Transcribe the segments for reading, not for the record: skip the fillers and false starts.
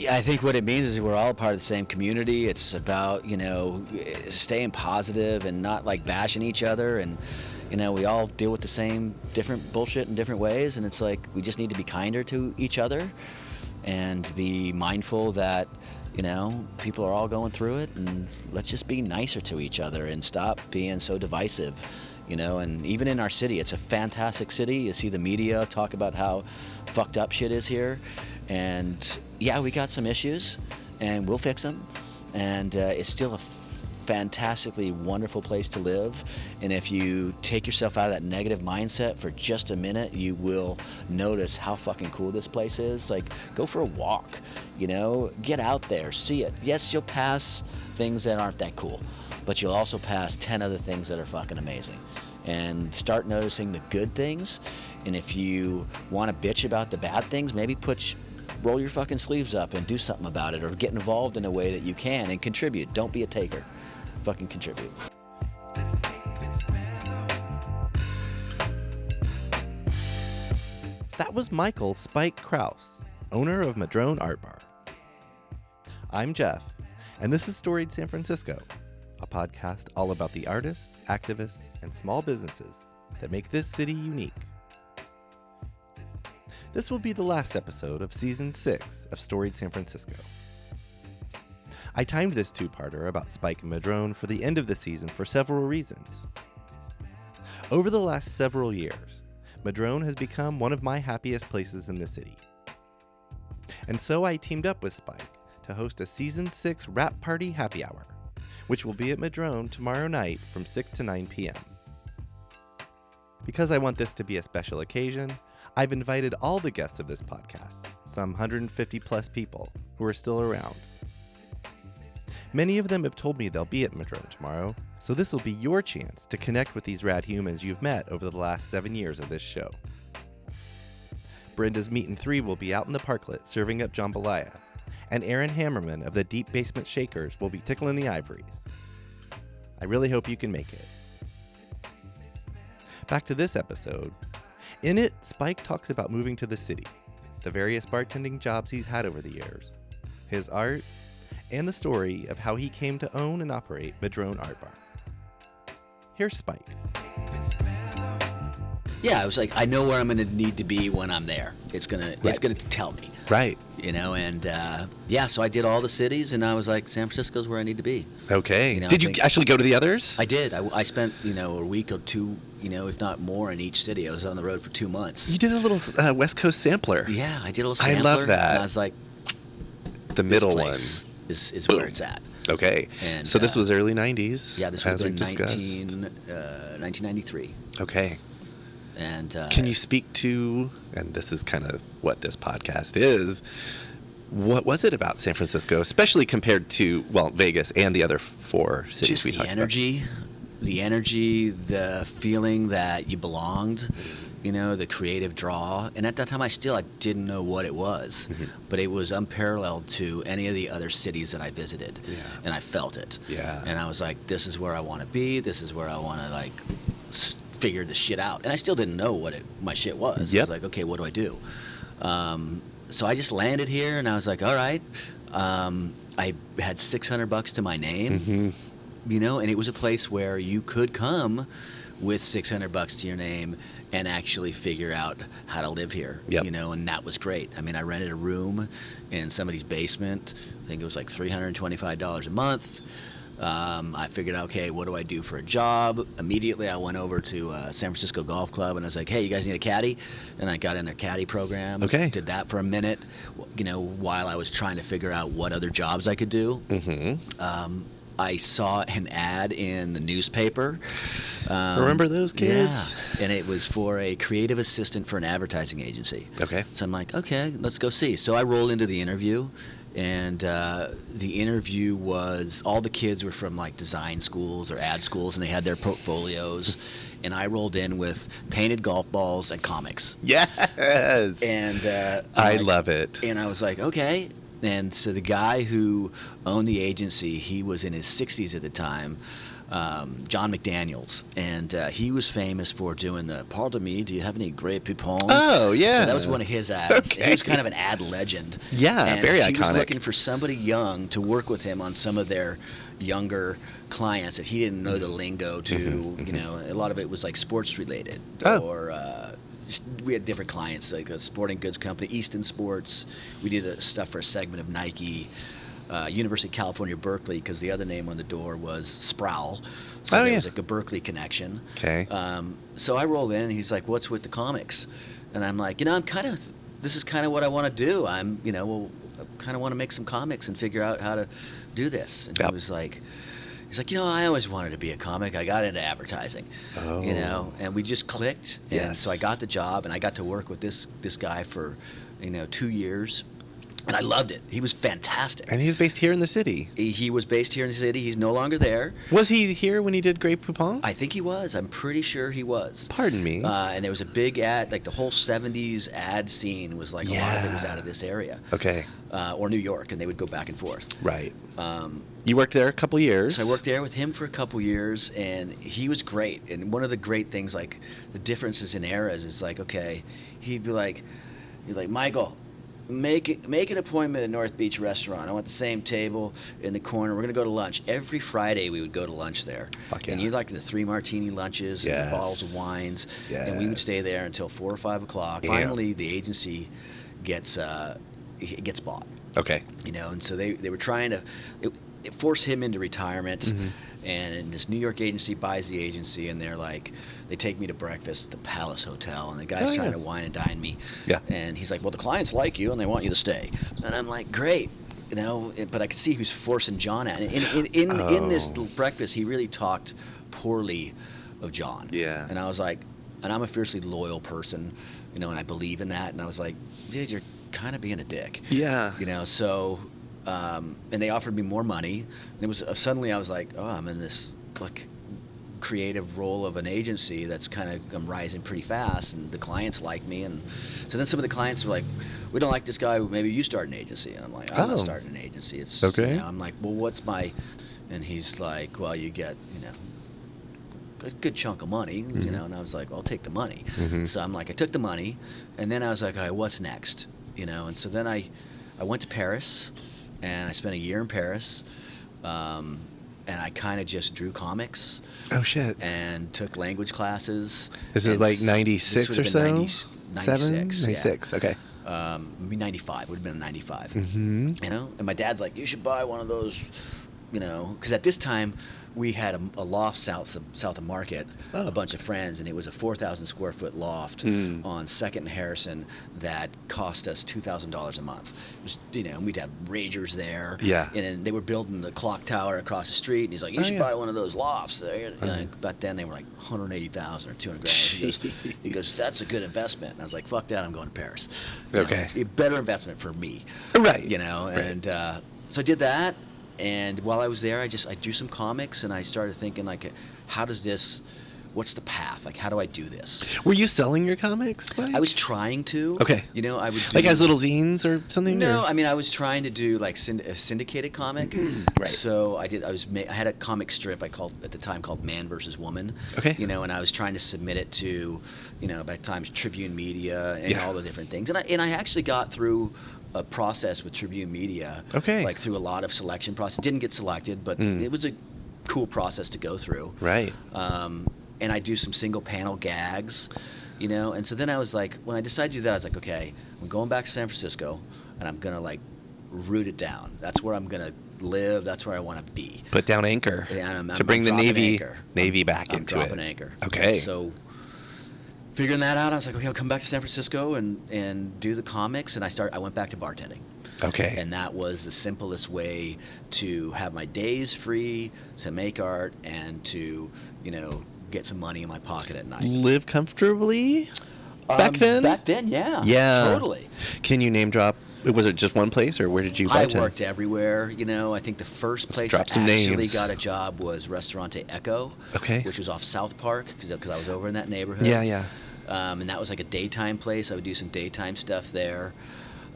Yeah, I think what it means is we're all part of the same community. It's about, staying positive and not like bashing each other. And, we all deal with the same different bullshit in different ways. And it's like we just need to be kinder to each other and to be mindful that, people are all going through it. And let's just be nicer to each other and stop being so divisive. And even in our city, it's a fantastic city. You see the media talk about how fucked up shit is here. And yeah, we got some issues and we'll fix them. And it's still a fantastically wonderful place to live. And if you take yourself out of that negative mindset for just a minute, you will notice how fucking cool this place is. Like, go for a walk, get out there, see it. Yes, you'll pass things that aren't that cool, but you'll also pass 10 other things that are fucking amazing. And start noticing the good things. And if you want to bitch about the bad things, maybe roll your fucking sleeves up and do something about it, or get involved in a way that you can and contribute. Don't be a taker. Fucking contribute. That was Michael Spike Krouse, owner of Madron Art Bar. I'm Jeff, and this is Storied San Francisco, a podcast all about the artists, activists, and small businesses that make this city unique. This will be the last episode of Season 6 of Storied San Francisco. I timed this two-parter about Spike and Madron for the end of the season for several reasons. Over the last several years, Madron has become one of my happiest places in the city. And so I teamed up with Spike to host a Season 6 Wrap Party Happy Hour, which will be at Madron tomorrow night from 6 to 9 p.m. Because I want this to be a special occasion, I've invited all the guests of this podcast, some 150 plus people who are still around. Many of them have told me they'll be at Madron tomorrow, so this will be your chance to connect with these rad humans you've met over the last 7 years of this show. Brenda's Meat and Three will be out in the parklet serving up jambalaya, and Aaron Hammerman of the Deep Basement Shakers will be tickling the ivories. I really hope you can make it. Back to this episode. In it, Spike talks about moving to the city, the various bartending jobs he's had over the years, his art, and the story of how he came to own and operate Madron Art Bar. Here's Spike. Yeah, I was like, I know where I'm going to need to be when I'm there. It's gonna tell me. Right. So I did all the cities, and I was like, San Francisco's where I need to be. Okay. Did you actually go to the others? I did. I spent, a week or two, if not more, in each city. I was on the road for 2 months. You did a little West Coast sampler. Yeah, I did a little sampler. I love that. And I was like, the middle one is where it's at. Okay. And so this was early 90s. Yeah, this was in 1993. Okay. And can you speak to, and this is kind of what this podcast is, what was it about San Francisco, especially compared to, Vegas and the other four cities we talked about? The energy, the feeling that you belonged, the creative draw. And at that time, I didn't know what it was, but it was unparalleled to any of the other cities that I visited. Yeah. And I felt it. Yeah. And I was like, this is where I want to be. This is where I want to, figure this shit out. And I still didn't know what my shit was. Yep. I was like, okay, what do I do? So I just landed here, and I was like, all right. I had $600 to my name, and it was a place where you could come with $600 to your name and actually figure out how to live here, and that was great. I mean, I rented a room in somebody's basement. I think it was like $325 a month. I figured out, okay, what do I do for a job? Immediately, I went over to San Francisco Golf Club, and I was like, hey, you guys need a caddy? And I got in their caddy program. Okay. Did that for a minute, while I was trying to figure out what other jobs I could do. I saw an ad in the newspaper. Remember those kids? Yeah, and it was for a creative assistant for an advertising agency. Okay. So I'm like, okay, let's go see. So I rolled into the interview. And the interview was, all the kids were from design schools or ad schools, and they had their portfolios. And I rolled in with painted golf balls and comics. Yes. And I love it. And I was like, okay. And so the guy who owned the agency, he was in his 60s at the time. John McDaniels, and he was famous for doing the "Pardon me, do you have any Grey Poupon?" Oh, yeah. So that was one of his ads. Okay. He was kind of an ad legend. Yeah, and very he was iconic. looking for somebody young to work with him on some of their younger clients that he didn't know the lingo to. You know, a lot of it was like sports related, or we had different clients, like a sporting goods company, Easton Sports. We did stuff for a segment of Nike. University of California, Berkeley, because the other name on the door was Sproul. So there was like a Berkeley connection. Okay. So I rolled in, and he's like, "What's with the comics?" And I'm like, this is kind of what I want to do. I kind of want to make some comics and figure out how to do this. And he's like, I always wanted to be a comic. I got into advertising, and we just clicked. And so I got the job, and I got to work with this guy for, 2 years. And I loved it. He was fantastic. And he's based here in the city. He was based here in the city. He's no longer there. Was he here when he did Grey Poupon? I think he was. I'm pretty sure he was. Pardon me. And there was a big ad, like the whole 70s ad scene was like a lot of it was out of this area. Okay. Or New York, and they would go back and forth. Right. You worked there a couple years. So I worked there with him for a couple years, and he was great. And one of the great things, like the differences in eras, is like, okay, he'd be like, Michael, make an appointment at North Beach Restaurant. I want the same table in the corner. We're going to go to lunch. Every Friday we would go to lunch there. Fuck yeah. And you'd like the 3 martini lunches and the bottles of wines. Yes. And we would stay there until 4 or 5 o'clock. Yeah. Finally, the agency gets bought. Okay. And so they were trying to it forced him into retirement. And this New York agency buys the agency, and they take me to breakfast at the Palace Hotel, and the guy's trying to wine and dine me. Yeah. And he's like, well, the clients like you, and they want you to stay. And I'm like, great. But I could see he was forcing John out. In this breakfast, he really talked poorly of John. Yeah. And I was like, and I'm a fiercely loyal person, and I believe in that. And I was like, dude, you're kind of being a dick. Yeah. So... and they offered me more money, and it was suddenly I was like, oh, I'm in this creative role of an agency that's I'm rising pretty fast, and the clients like me, and so then some of the clients were like, we don't like this guy, maybe you start an agency. And I'm like, I'm not starting an agency. It's okay. I'm like, well, what's my, and he's like, well, you get a good chunk of money, and I was like, well, I'll take the money. So I'm like, I took the money, and then I was like, all right, what's next? And so then I went to Paris. And I spent a year in Paris, and I kind of just drew comics. Oh, shit. And took language classes. This is like 96 or so? 96, 96, okay. Maybe 95, would have been 95. And my dad's like, you should buy one of those, because at this time, we had a loft south of Market, a bunch of friends, and it was a 4,000 square foot loft on 2nd and Harrison that cost us $2,000 a month. It was, and we'd have ragers there. Yeah. And then they were building the clock tower across the street, and he's like, you should buy one of those lofts. Back then they were like $180,000 or $200,000. He goes, that's a good investment. And I was like, fuck that, I'm going to Paris. Okay. A better investment for me. Right. And so I did that. And while I was there, I drew some comics, and I started thinking, what's the path? Like, how do I do this? Were you selling your comics, Mike? I was trying to. Okay. I would do... Like as little zines or something? No, I mean, I was trying to do, a syndicated comic. Right. So I had a comic strip at the time called Man vs. Woman. Okay. And I was trying to submit it to, by times Tribune Media and all the different things. And I actually got through a process with Tribune Media. Okay. Through a lot of selection process. Didn't get selected, but it was a cool process to go through. Right. And I do some single panel gags, and so then I was like, when I decided to do that, I was like, okay, I'm going back to San Francisco, and I'm gonna root it down. That's where I'm gonna live. That's where I want to be. Put down anchor to bring the Navy back into it. I'm dropping anchor. Okay. So figuring that out, I was like, okay, I'll come back to San Francisco and do the comics, and I went back to bartending. Okay. And that was the simplest way to have my days free, to make art, and to get some money in my pocket at night. Live comfortably back then? Back then, yeah. Yeah. Totally. Can you name drop? Was it just one place, or where did you bartend? I worked everywhere. I think the first place I actually got a job was Restaurante Echo, which was off South Park, because I was over in that neighborhood. Yeah, yeah. And that was like a daytime place. I would do some daytime stuff there.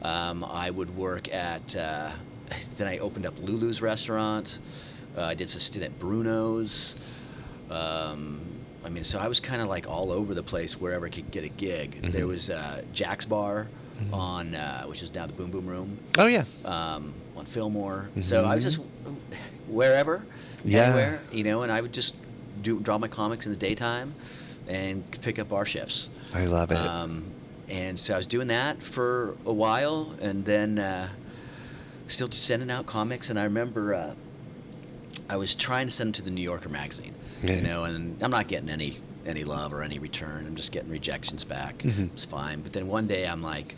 I would work at, then I opened up Lulu's restaurant. I did some stint at Bruno's. So I was kind of like all over the place wherever I could get a gig. Mm-hmm. There was Jack's Bar on, which is now the Boom Boom Room. Oh, yeah. On Fillmore. So I was just wherever, anywhere, and I would just draw my comics in the daytime and pick up bar shifts. I love it. And so I was doing that for a while, and then still just sending out comics. And I remember I was trying to send them to the New Yorker magazine, and I'm not getting any love or any return. I'm just getting rejections back. It's fine. But then one day I'm like,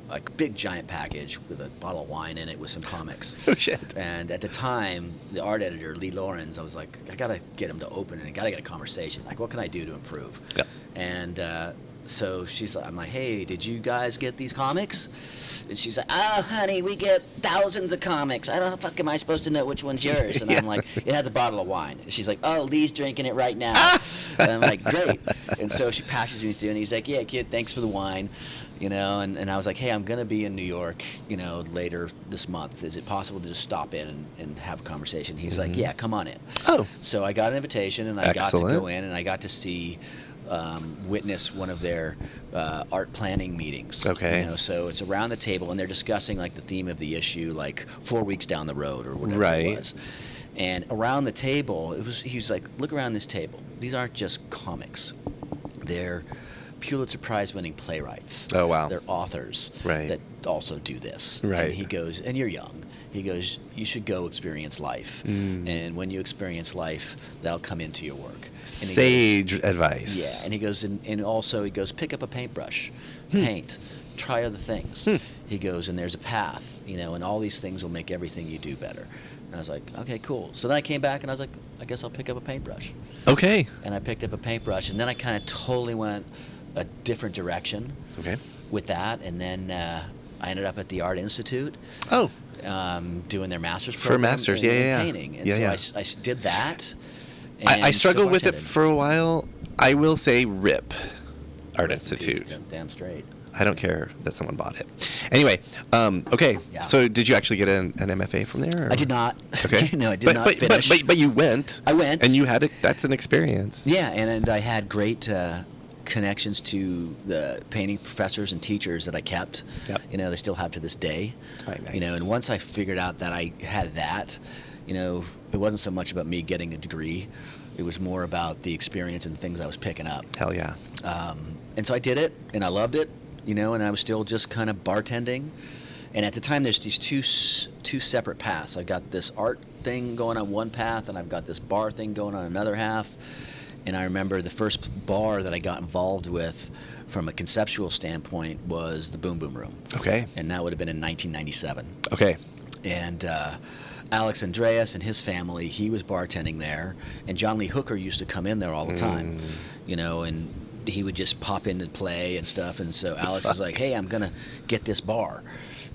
a big giant package with a bottle of wine in it with some comics. Oh, shit. And at the time, the art editor, Lee Lawrence, I was like, I got to get him to open it. I got to get a conversation. Like, what can I do to improve? Yep. And so I'm like, hey, did you guys get these comics? And she's like, oh, honey, we get thousands of comics. I don't know, fuck am I supposed to know which one's yours? And I'm like, it had the bottle of wine. And she's like, oh, Lee's drinking it right now. And I'm like, great. And so she passes me through, and he's like, yeah, kid, thanks for the wine. And I was like, hey, I'm going to be in New York, later this month. Is it possible to just stop in and have a conversation? He's like, yeah, come on in. Oh. So I got an invitation, and I Excellent. got to go in, and I got to see, witness one of their art planning meetings. Okay. So it's around the table, and they're discussing, like, the theme of the issue, like, 4 weeks down the road or whatever it was. And around the table, he was like, look around this table. These aren't just comics. They're Pulitzer Prize-winning playwrights. Oh, wow. They're authors that also do this. Right. And he goes, and you're young. He goes, you should go experience life. And when you experience life, that'll come into your work. And Sage advice. Yeah, and he goes, and also he goes, pick up a paintbrush, paint, try other things. He goes, and there's a path, and all these things will make everything you do better. And I was like, okay, cool. So then I came back, and I was like, I guess I'll pick up a paintbrush. Okay. And I picked up a paintbrush, and then I kind of totally went a different direction with that. And then I ended up at the Art Institute. Oh. Doing their master's program. For masters, in painting. And so I did that. I struggled with it for a while. I will say RIP, Art Institute. Damn straight. I don't care that someone bought it. Anyway, okay. Yeah. So did you actually get an MFA from there? Or? I did not. Okay. No, I did not finish. But you went. I went. And you had that's an experience. Yeah, and I had great connections to the painting professors and teachers that I kept. Yep. They still have to this day. Right, nice. And once I figured out that I had that, it wasn't so much about me getting a degree. It was more about the experience and the things I was picking up. Hell yeah. And so I did it, and I loved it, and I was still just kind of bartending. And at the time, there's these two separate paths. I've got this art thing going on one path, and I've got this bar thing going on another half. And I remember the first bar that I got involved with from a conceptual standpoint was the Boom Boom Room. Okay. And that would have been in 1997. Okay. And Alex Andreas and his family, he was bartending there. And John Lee Hooker used to come in there all the time, and he would just pop in and play and stuff. And so Alex was like, hey, I'm going to get this bar.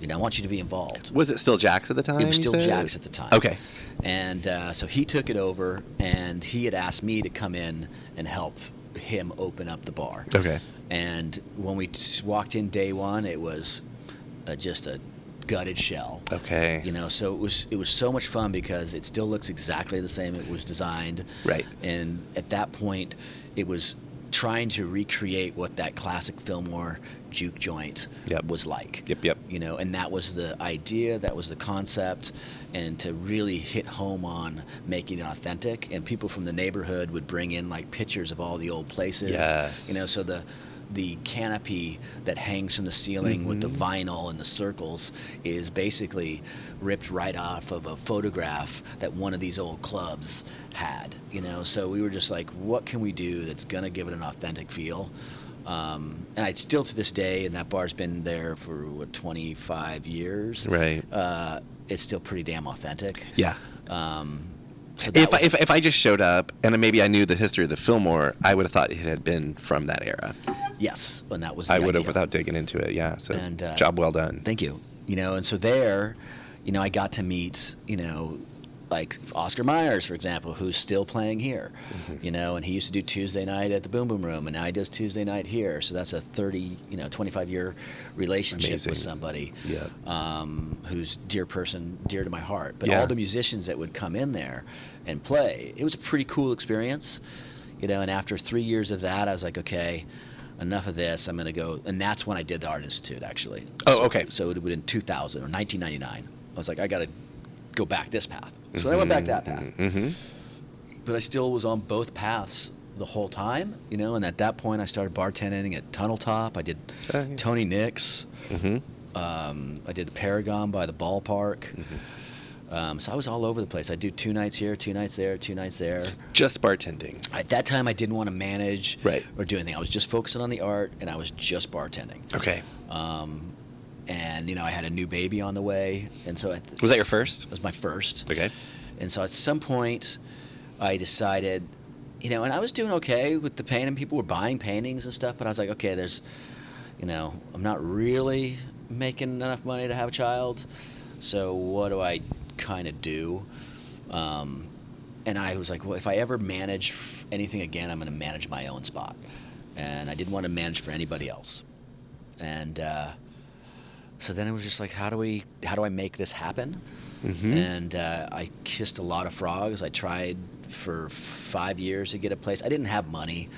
I want you to be involved. Was it still Jack's at the time? It was still Jack's at the time. Okay. And so he took it over, and he had asked me to come in and help him open up the bar. Okay. And when we walked in day one, it was just a gutted shell. Okay. So it was so much fun because it still looks exactly the same it was designed. Right. And at that point, it was trying to recreate what that classic Fillmore juke joint was like. Yep. And that was the idea, that was the concept, and to really hit home on making it authentic. And people from the neighborhood would bring in like pictures of all the old places. Yes. So the canopy that hangs from the ceiling with the vinyl and the circles is basically ripped right off of a photograph that one of these old clubs had. So we were just like, what can we do that's going to give it an authentic feel? And I still to this day, and that bar's been there for 25 years. Right. It's still pretty damn authentic. Yeah. So if I just showed up and maybe I knew the history of the Fillmore, I would have thought it had been from that era. Yes, and that was the I would idea. have without digging into it. Yeah. So job well done. Thank you. And so there, I got to meet like Oscar Myers, for example, who's still playing here, and he used to do Tuesday night at the Boom Boom Room, and now he does Tuesday night here. So that's a 25-year relationship Amazing. with somebody who's dear to my heart. But Yeah. all the musicians that would come in there and play, it was a pretty cool experience, and after 3 years of that, I was like, okay, enough of this, I'm going to go. And that's when I did the Art Institute, actually. Oh, okay. So it would have been 2000 or 1999. I was like, I got to go back this path. So I went back that path. But I still was on both paths the whole time, and at that point I started bartending at Tunnel Top. I did Tony Nick's. I did the Paragon by the ballpark. So I was all over the place. I do 2 nights here, 2 nights there, 2 nights there. Just bartending. At that time, I didn't want to manage Right. or do anything. I was just focusing on the art, and I was just bartending. Okay. And I had a new baby on the way, and so Was that your first? It was my first. Okay. And so at some point, I decided, and I was doing okay with the painting. People were buying paintings and stuff, but I was like, okay, I'm not really making enough money to have a child, so what do I kind of do? And I was like, well, if I ever manage anything again, I'm going to manage my own spot. And I didn't want to manage for anybody else. And so then it was just like, how do I make this happen? And I kissed a lot of frogs. I tried for 5 years to get a place. I didn't have money,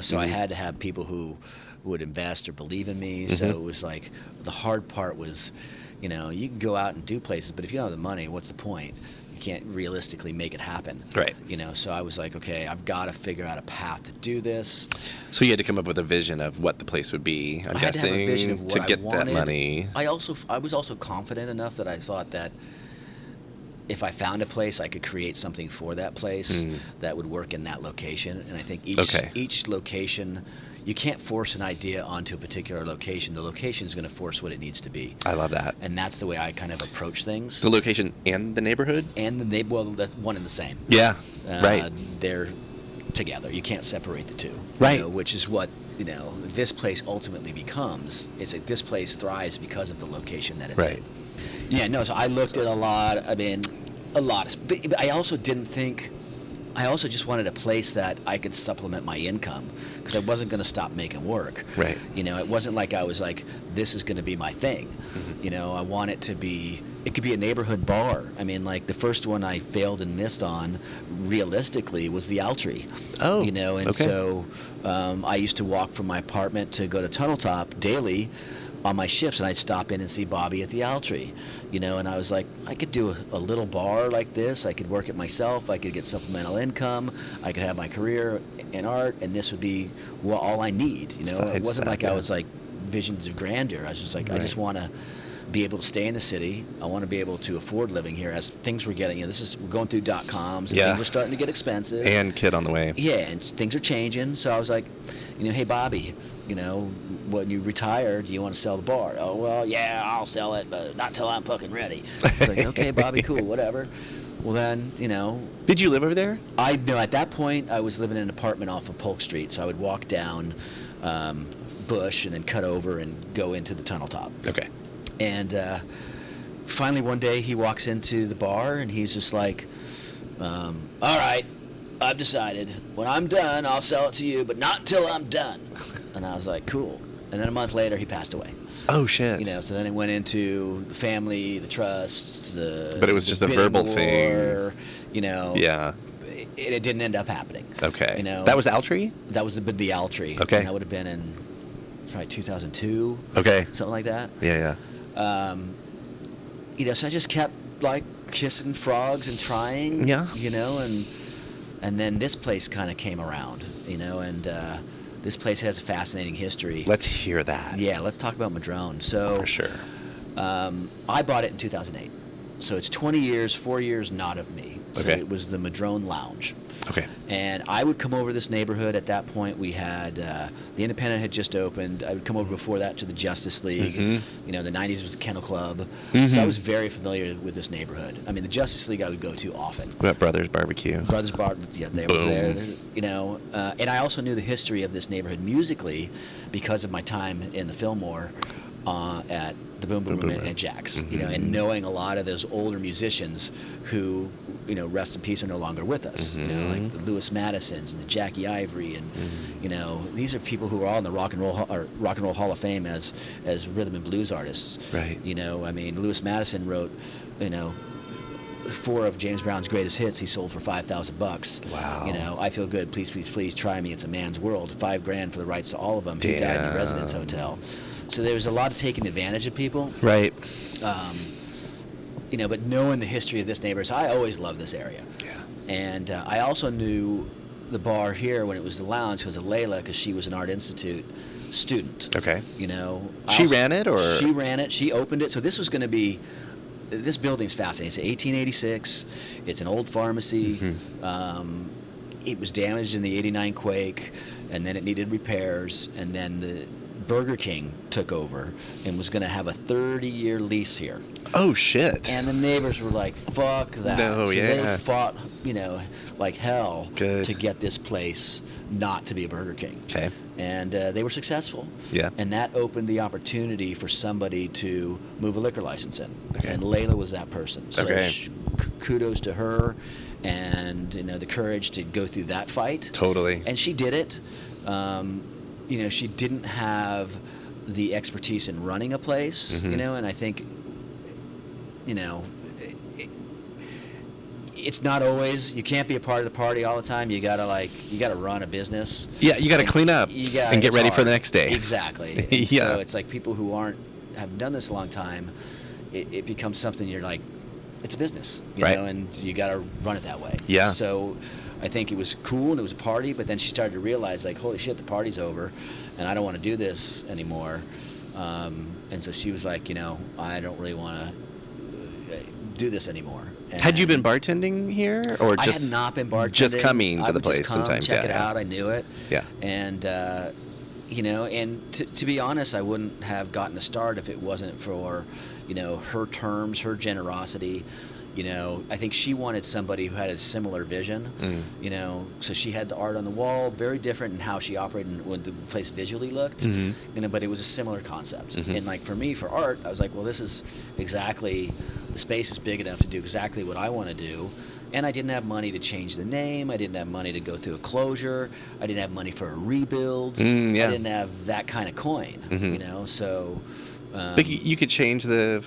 so I had to have people who would invest or believe in me. So it was like, the hard part was, you can go out and do places, but if you don't have the money, what's the point? You can't realistically make it happen. Right. So I was like, okay, I've got to figure out a path to do this. So you had to come up with a vision of what the place would be, I'm I had to guessing, have a vision of what to I get wanted. that money. I was also confident enough that I thought that if I found a place, I could create something for that place that would work in that location. And I think each location, you can't force an idea onto a particular location. The location is going to force what it needs to be. I love that. And that's the way I kind of approach things. The location and the neighborhood? And that's one and the same. Yeah, right. They're together. You can't separate the two. Right. Which is what, this place ultimately becomes. Is that this place thrives because of the location that it's in. Yeah, no, so I looked at a lot. But I also didn't think, I also just wanted a place that I could supplement my income, because I wasn't going to stop making work. Right. It wasn't like I was like, this is going to be my thing. I want it to be, it could be a neighborhood bar. I mean, like the first one I failed and missed on, realistically, was the Altry. Oh, And so I used to walk from my apartment to go to Tunnel Top daily on my shifts, and I'd stop in and see Bobby at the Altry, and I was like, I could do a little bar like this. I could work it myself. I could get supplemental income. I could have my career in art, and this would be all I need. It wasn't like I was like visions of grandeur. I was just like, I just want to be able to stay in the city. I want to be able to afford living here as things were getting, we're going through .coms, and things are starting to get expensive. And kid on the way. Yeah, and things are changing. So I was like, hey, Bobby, when you retire, do you want to sell the bar? Oh, well, yeah, I'll sell it, but not till I'm fucking ready. I was like, okay, Bobby, cool, whatever. Well, then, Did you live over there? At that point, I was living in an apartment off of Polk Street, so I would walk down Bush and then cut over and go into the Tunnel Top. Okay. And finally, one day, he walks into the bar, and he's just like, all right, I've decided. When I'm done, I'll sell it to you, but not until I'm done. And I was like, cool. And then a month later, he passed away. Oh, shit. So then it went into the family, the trusts, But it was just a verbal thing. Yeah. It didn't end up happening. Okay. That was Altry? That was the Altry. Okay. And that would have been in probably 2002. Okay. Something like that. Yeah. So I just kept like kissing frogs and trying. Yeah. And then this place kind of came around. And this place has a fascinating history. Let's hear that. Yeah, let's talk about Madron. So for sure. I bought it in 2008. So it's 20 years, 4 years not of me. So Okay. it was the Madron Lounge. Okay. And I would come over this neighborhood. At that point, we had the Independent had just opened. I would come over before that to the Justice League. The 90s was the Kennel Club. So I was very familiar with this neighborhood. I mean, the Justice League I would go to often. What about Brothers Barbecue? Brothers Bar, yeah, they was there. And I also knew the history of this neighborhood musically because of my time in the Fillmore. at the Boom Boom Room at Jack's, you know, and knowing a lot of those older musicians who, you know, rest in peace, are no longer with us. You know, like the Louis Madisons and the Jackie Ivory, and you know, these are people who are all in the Rock and Roll Hall of Fame as rhythm and blues artists. Right. You know, I mean, Louis Madison wrote, you know, 4 of James Brown's greatest hits he sold for $5,000. Wow. You know, I Feel Good, Please Please Please, Try Me, It's a Man's World, $5,000 for the rights to all of them. He died in a residence hotel. So there was a lot of taking advantage of people. Right. You know, but knowing the history of this neighborhood, I always loved this area. Yeah. And I also knew the bar here when it was the lounge because of Layla, because she was an Art Institute student. Okay. You know, She ran it, or she ran it. She opened it. So this was going to be. This building's fascinating. It's 1886. It's an old pharmacy. It was damaged in the '89 quake, and then it needed repairs. And then the Burger King took over and was going to have a 30-year lease here. Oh shit. And the neighbors were like, "Fuck that!" No, so yeah. they fought, you know, like hell Good. to get this place not to be a Burger King. Okay. And they were successful. Yeah. And that opened the opportunity for somebody to move a liquor license in. Okay. And Layla was that person. So Okay. Kudos to her, and you know, the courage to go through that fight. Totally. And she did it. You know, she didn't have the expertise in running a place. You know, and I think, you know, it's not always, you can't be a part of the party all the time. You gotta run a business. Yeah, you gotta clean up and get ready for the next day. Exactly. And Yeah. So it's like people who have done this a long time, it becomes something you're like, it's a business, you Right. know, and you gotta run it that way. Yeah. So I think it was cool and it was a party, but then she started to realize, like, holy shit, the party's over, and I don't want to do this anymore. And so she was like, you know, I don't really want to do this anymore. And Had you been bartending here, or just I had not been bartending. just coming to I the would place just come, sometimes? check Yeah, it yeah. out. I knew it. Yeah. And you know, and to be honest, I wouldn't have gotten a start if it wasn't for, you know, her terms, her generosity. You know, I think she wanted somebody who had a similar vision. You know, so she had the art on the wall, very different in how she operated and what the place visually looked. You know, but it was a similar concept. And like for me, for art, I was like, well, this is exactly, the space is big enough to do exactly what I want to do. And I didn't have money to change the name. I didn't have money to go through a closure. I didn't have money for a rebuild. Yeah. I didn't have that kind of coin. You know, so. But you could change the,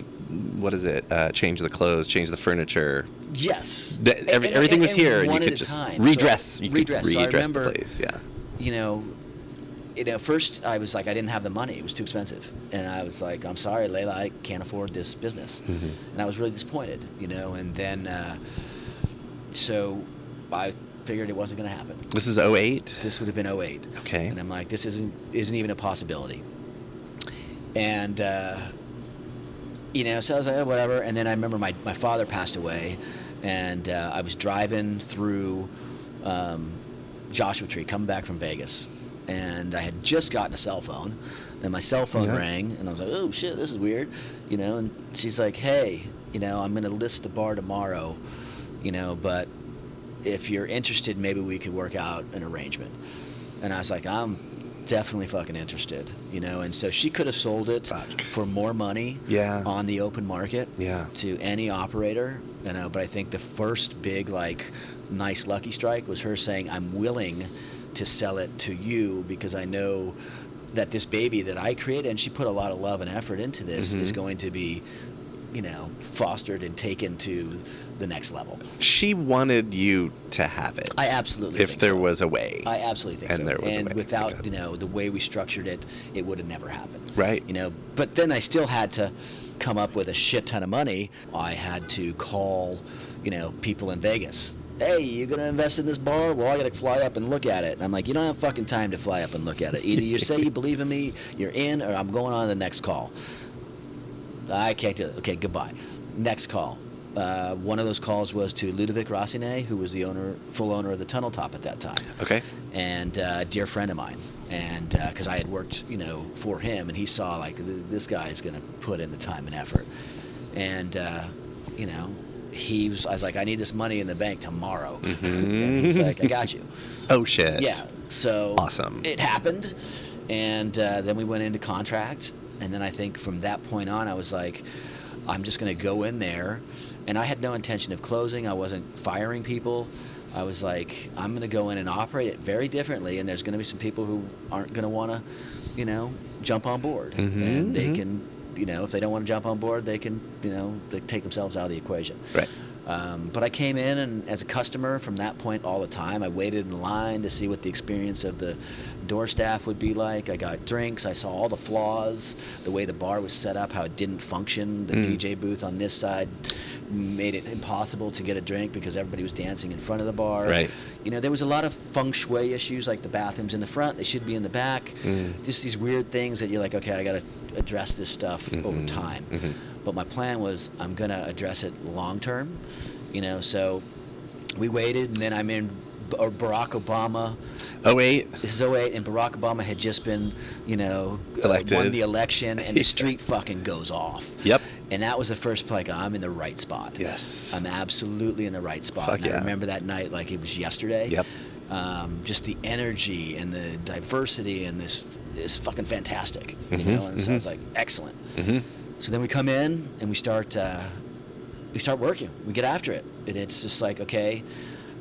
what is it? Change the clothes, change the furniture. Yes. Everything was here, and you one could at a just time. redress. So, You could redress. So I redress the remember, place. Yeah. You know, first I was like, I didn't have the money. It was too expensive. And I was like, I'm sorry, Layla, I can't afford this business. And I was really disappointed, you know. And then, so I figured it wasn't going to happen. This is 08? This would have been 08. Okay. And I'm like, this isn't even a possibility. And, you know, so I was like, oh, whatever. And then I remember my father passed away, and I was driving through Joshua Tree, coming back from Vegas. And I had just gotten a cell phone, and my cell phone rang, and I was like, oh, shit, this is weird. You know, and she's like, hey, you know, I'm going to list the bar tomorrow, you know, but if you're interested, maybe we could work out an arrangement. And I was like, I'm definitely fucking interested, you know. And so she could have sold it for more money on the open market to any operator, you know. But I think the first big, like, nice lucky strike was her saying, I'm willing to sell it to you because I know that this baby that I created, and she put a lot of love and effort into this, is going to be, you know, fostered and taken to the next level. She wanted you to have it. I absolutely if think there so. was a way. I absolutely think so. And there was a way. Without, you know, the way we structured it, it would have never happened. Right. You know, but then I still had to come up with a shit ton of money. I had to call, you know, people in Vegas. Hey, you gonna invest in this bar? Well, I gotta fly up and look at it. And I'm like, you don't have fucking time to fly up and look at it. Either you say you believe in me, you're in, or I'm going on to the next call. I can't do it. Okay, goodbye. Next call. One of those calls was to Ludovic Rossinet, who was the full owner of the Tunnel Top at that time. Okay. And a dear friend of mine. And because I had worked, you know, for him, and he saw, like, this guy is going to put in the time and effort. And, you know, I was like, I need this money in the bank tomorrow. And he's like, I got you. Oh, shit. Yeah. So awesome. It happened. And then we went into contract. And then I think from that point on, I was like, I'm just going to go in there. And I had no intention of closing. I wasn't firing people. I was like, I'm going to go in and operate it very differently, and there's going to be some people who aren't going to want to, jump on board. And they can, if they don't want to jump on board, they can, they take themselves out of the equation. Right. But I came in, and as a customer from that point all the time, I waited in line to see what the experience of the door staff would be like. I got drinks. I saw all the flaws, the way the bar was set up, how it didn't function. The DJ booth on this side made it impossible to get a drink because everybody was dancing in front of the bar. Right. There was a lot of feng shui issues, like the bathrooms in the front, they should be in the back. Just these weird things that you're like, okay, I got to address this stuff over time. But my plan was, I'm going to address it long term, so we waited, and then I'm in Barack Obama. 08? This is 08, and Barack Obama had just been, elected. Won the election, and the street fucking goes off. Yep. And that was the first, like, I'm in the right spot. Yes. I'm absolutely in the right spot. Fuck and yeah. I remember that night like it was yesterday. Yep. Just the energy and the diversity and this is fucking fantastic. And so I was like, excellent. So then we come in and we start working. We get after it. And it's just like, okay,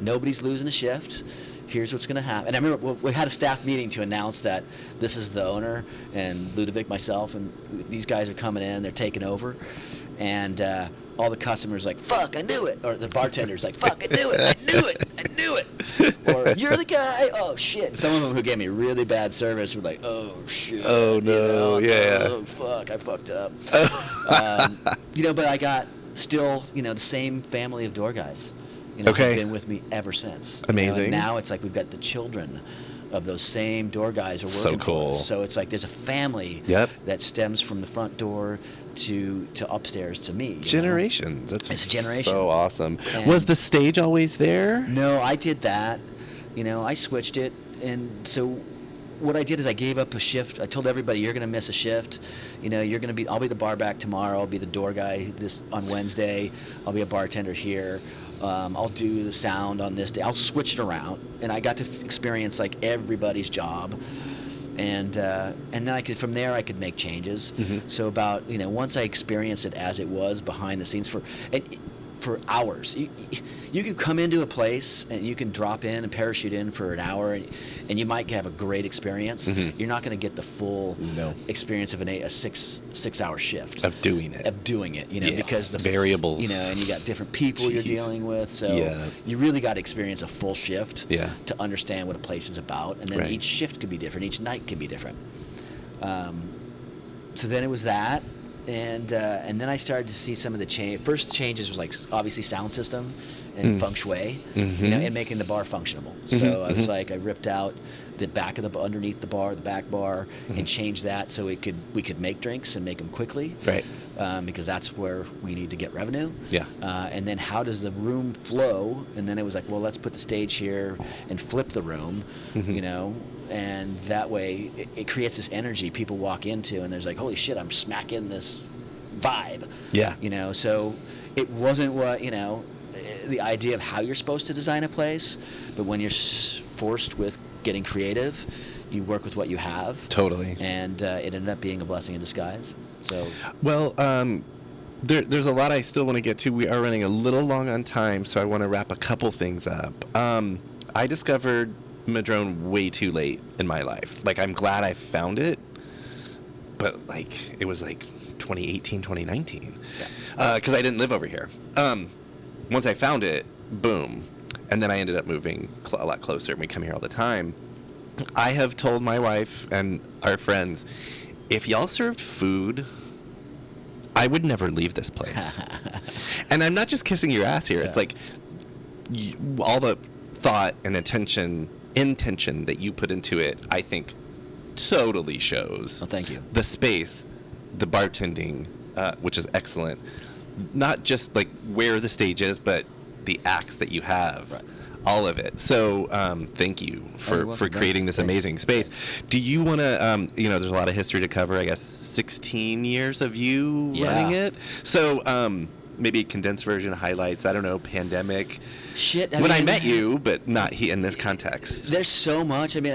nobody's losing a shift. Here's what's going to happen. And I remember we had a staff meeting to announce that this is the owner and Ludovic, myself, and these guys are coming in. They're taking over. And all the customers like, fuck, I knew it. Or the bartender's like, fuck, I knew it. I knew it. I knew it. Or, you're the guy. Oh, shit. And some of them who gave me really bad service were like, oh, shit. Oh, no. Yeah. Oh, fuck, I fucked up. But I got still, the same family of door guys. Okay. Have been with me ever since. Amazing. And now it's like we've got the children of those same door guys are working So cool. for us. So it's like there's a family that stems from the front door to upstairs to me. Generations. That's It's a generation. so awesome. And was the stage always there? No, I did that. I switched it. And so what I did is I gave up a shift. I told everybody, you're going to miss a shift. I'll be the bar back tomorrow. I'll be the door guy on Wednesday. I'll be a bartender here. I'll do the sound on this day. I'll switch it around, and I got to experience like everybody's job, and then from there I could make changes. So about once I experienced it as it was behind the scenes for hours. You can come into a place and you can drop in and parachute in for an hour, and you might have a great experience. You're not going to get the full experience of a 6-hour shift Of doing it. because the variables, and you got different people you're dealing with. So you really got to experience a full shift to understand what a place is about, and then each shift could be different. Each night could be different. So then it was that. And then I started to see some of the change. First changes was like obviously sound system and feng shui, and making the bar functionable. So I was like, I ripped out the back of underneath the bar, the back bar, and changed that so we could make drinks and make them quickly, right? Because that's where we need to get revenue. Yeah. And then how does the room flow? And then it was like, well, let's put the stage here and flip the room, and that way it creates this energy people walk into, and there's like, holy shit, I'm smacking this vibe. Yeah. So it wasn't the idea of how you're supposed to design a place, but when you're forced with getting creative, you work with what you have. Totally. And it ended up being a blessing in disguise. So. Well, there's a lot I still want to get to. We are running a little long on time, so I want to wrap a couple things up. I discovered Madron way too late in my life. Like, I'm glad I found it, but it was 2018, 2019, because I didn't live over here. Once I found it, boom, and then I ended up moving a lot closer, and we come here all the time. I have told my wife and our friends, if y'all served food, I would never leave this place. And I'm not just kissing your ass here. Yeah. It's like all the thought and intention that you put into it, I think, totally shows. Oh, thank you. The space, the bartending, which is excellent. Not just where the stage is, but the acts that you have. Right. All of it. So thank you for creating this amazing space. Thanks. Do you want to, there's a lot of history to cover, I guess 16 years of you running it. So maybe a condensed version, highlights, I don't know, pandemic. Shit. I met you, but not in this context. There's so much. I mean,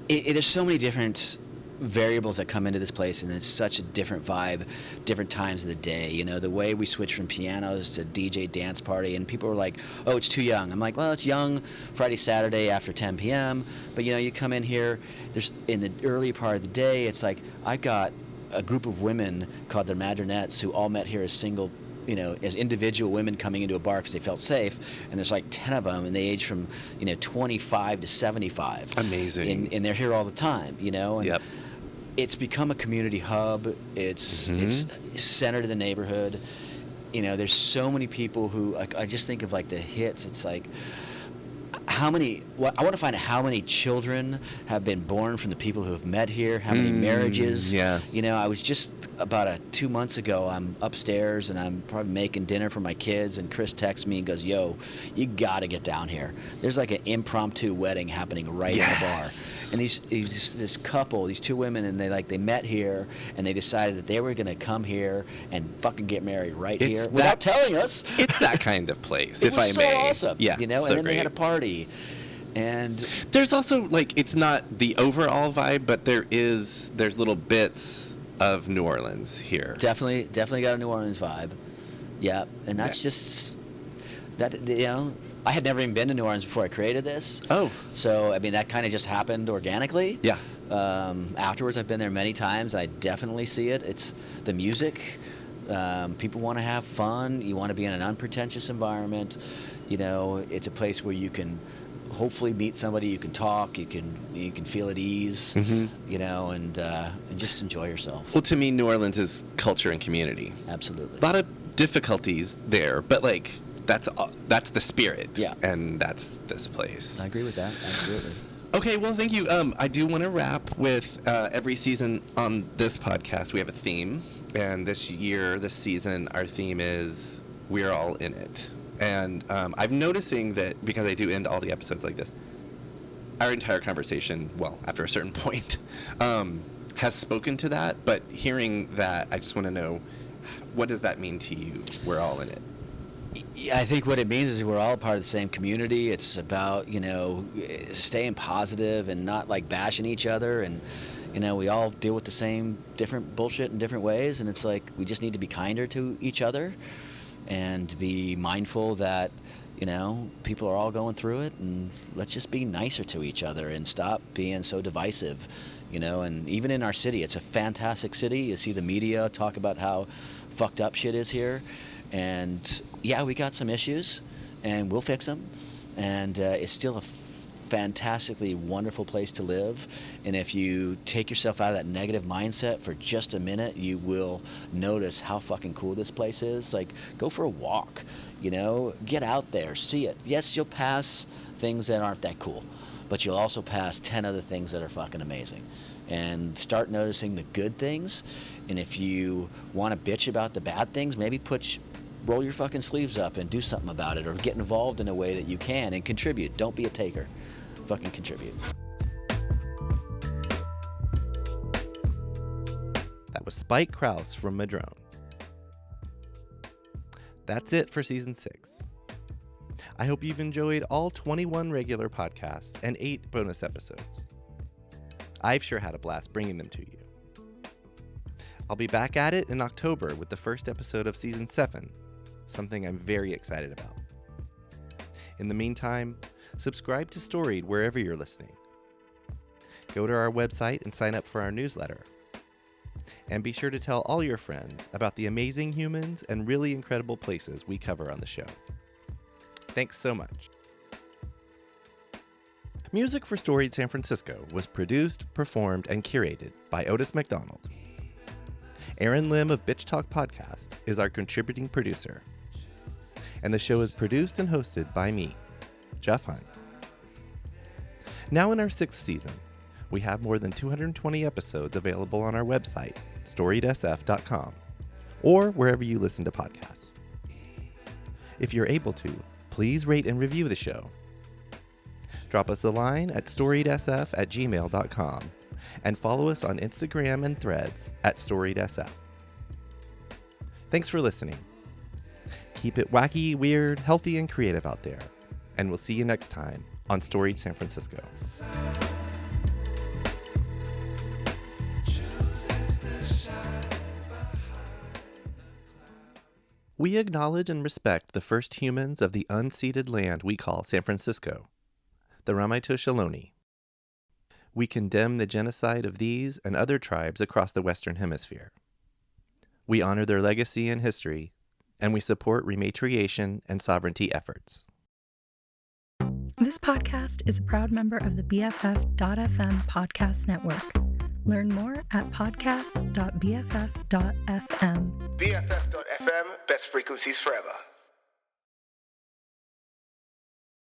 there's so many different variables that come into this place, and it's such a different vibe, different times of the day. You know, the way we switch from pianos to DJ dance party, and people are like, oh, it's too young. I'm like, well, it's young Friday, Saturday after 10 p.m. But, you know, you come in here, there's in the early part of the day, it's like I've got a group of women called the Madronettes who all met here as single, you know, as individual women coming into a bar because they felt safe, and there's like 10 of them, and they age from, you know, 25 to 75. Amazing. And they're here all the time, you know. And yep. It's become a community hub. It's centered in the neighborhood. You know, there's so many people who, like, I just think of like the hits. It's like, I want to find out how many children have been born from the people who have met here, how many marriages. Yeah. You know, I was just about 2 months ago, I'm upstairs and I'm probably making dinner for my kids, and Chris texts me and goes, yo, you got to get down here. There's like an impromptu wedding happening right in the bar. And this couple, these two women, and they met here, and they decided that they were going to come here and fucking get married here without telling us. It's that kind of place, if I may. It was so awesome. Yeah, you know, so and then great. They had a party. And there's also, like, it's not the overall vibe, but there's little bits of New Orleans here. Definitely got a New Orleans vibe. Yeah, and that's just that, you know, I had never even been to New Orleans before I created this. Oh. So, I mean, that kind of just happened organically. Yeah. Afterwards, I've been there many times. I definitely see it. It's the music. People want to have fun. You want to be in an unpretentious environment. You know, it's a place where you can hopefully meet somebody, you can talk, you can feel at ease, you know, and just enjoy yourself. Well, to me, New Orleans is culture and community. Absolutely. A lot of difficulties there, but like that's the spirit. Yeah. And that's this place. I agree with that. Absolutely. Okay, well, thank you. I do want to wrap with every season on this podcast, we have a theme. And this season, our theme is We're All In It. And I'm noticing that because I do end all the episodes like this, our entire conversation, well, after a certain point, has spoken to that. But hearing that, I just want to know, what does that mean to you? We're all in it. I think what it means is we're all part of the same community. It's about, you know, staying positive and not like bashing each other. And, you know, we all deal with the same different bullshit in different ways. And it's like we just need to be kinder to each other and to be mindful that, you know, people are all going through it. And let's just be nicer to each other and stop being so divisive, you know. And even in our city, it's a fantastic city. You see the media talk about how fucked up shit is here. And yeah, we got some issues, and we'll fix them. And it's still a fantastically wonderful place to live. And if you take yourself out of that negative mindset for just a minute, you will notice how fucking cool this place is. Like, go for a walk, you know, get out there, see it. Yes, you'll pass things that aren't that cool, but you'll also pass 10 other things that are fucking amazing. And start noticing the good things. And if you want to bitch about the bad things, maybe roll your fucking sleeves up and do something about it, or get involved in a way that you can and contribute. Don't be a taker. Fucking contribute. That was Spike Krouse from Madron. That's it for season 6. I hope you've enjoyed all 21 regular podcasts and 8 bonus episodes. I've sure had a blast bringing them to you. I'll be back at it in October with the first episode of season 7, something I'm very excited about. In the meantime, subscribe to Storied wherever you're listening. Go to our website and sign up for our newsletter. And be sure to tell all your friends about the amazing humans and really incredible places we cover on the show. Thanks so much. Music for Storied San Francisco was produced, performed, and curated by Otis McDonald. Aaron Lim of Bitch Talk Podcast is our contributing producer. And the show is produced and hosted by me, Jeff Hunt. Now in our 6th season, we have more than 220 episodes available on our website, storiedsf.com, or wherever you listen to podcasts. If you're able to, please rate and review the show. Drop us a line at storiedsf@gmail.com and follow us on Instagram and Threads @storiedsf. Thanks for listening. Keep it wacky, weird, healthy, and creative out there, and we'll see you next time on Storied San Francisco. We acknowledge and respect the first humans of the unceded land we call San Francisco, the Ramaytush Ohlone. We condemn the genocide of these and other tribes across the Western Hemisphere. We honor their legacy and history, and we support rematriation and sovereignty efforts. This podcast is a proud member of the BFF.FM podcast network. Learn more at podcast.bff.fm. BFF.FM, best frequencies forever.